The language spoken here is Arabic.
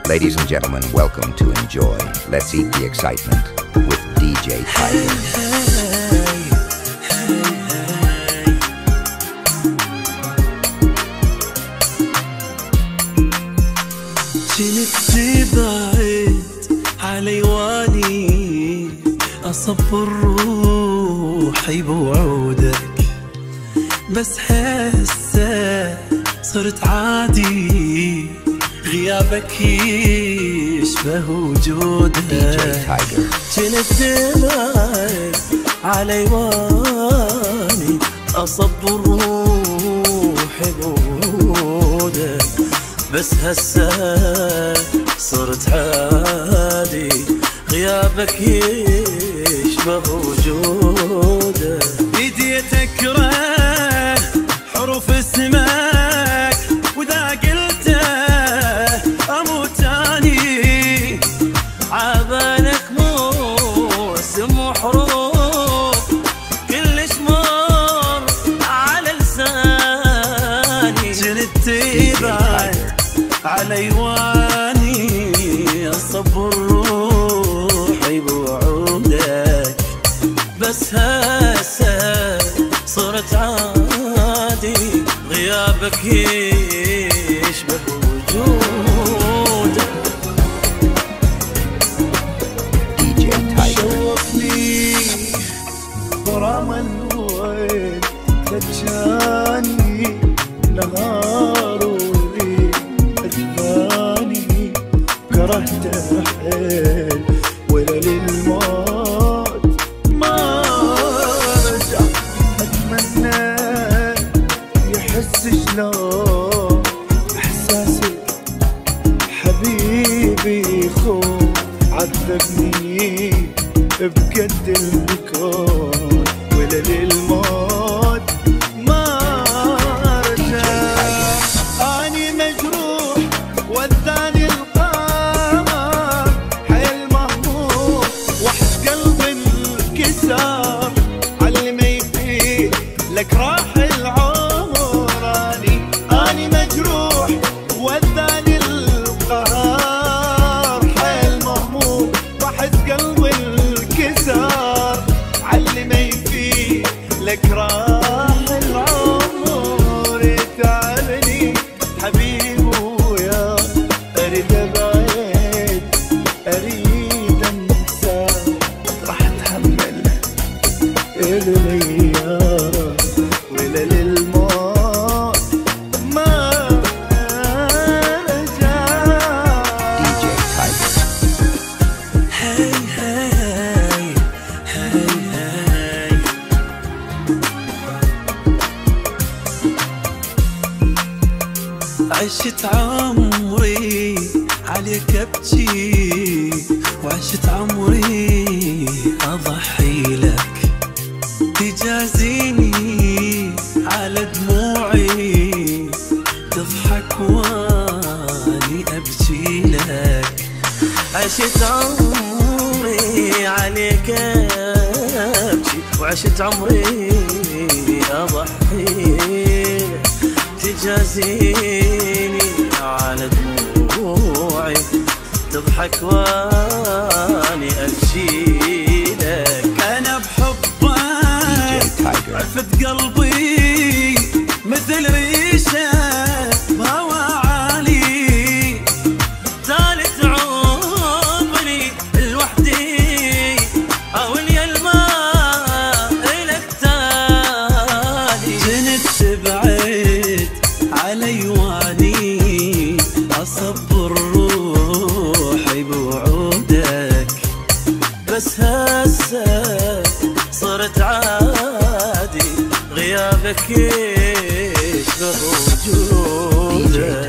Ladies and gentlemen, welcome to Enjoy. Let's eat the excitement with DJ Tiger. كنت تبعد علي واني أصبر روحي بوعودك، بس هسه صرت عادي غيابك يشبه وجودك. كنت تبعد علي واني أصبر روحي بوعودك، بس هسه صرت عادي غيابك يشبه وجودك. بديت اكره حروف اسمك، واذا قلته اموت اني عبالك مو اسم وحروف كلش مر على لساني. كنت تبعد علي واني اصبر روحي بوعودك، بس هسه صرت عادي غيابك يشبه وجودك. شوقني غرام الويل لجاني نهار وليل أجفاني، كرهته حيل ولا للموت ما رجع. أتمنى يحس شلون إحساسي حبيبي، خوف عذبني بقد الكون ولا للموت ما رجع. أني مجروح والثاني القمر، حيل مهموم وحس قلبي انكسر، علي ما يفيد لك راح العمر. أني مجروح والثاني القهر، حيل مهموم وحس قلبي انكسر، علي ما يفيد لك راح العمر. يتعبني حبيبي ويا اريد ابعد اريد انسى، راح اتحمل الايام ولا للموت ما رجع. هاي هاي هاي هاي عشت عمري عليك ابكي، وعشت عمري اضحي لك، تجازيني على دموعي، تضحك واني ابكي لك. عشت عمري عليك ابكي، وعشت عمري اضحي لك، تجازيني على دموعي، تضحك واني ابكي لك. انا بحبك عفت قلبي مثل ريشه بهوى عالي، ثالث عمري لوحدي اولي الماء الك تالي. كنت تبعد علي واني اصبر روحي بوعودك، بس هسه صرت عادي غيابك يشبه وجودك.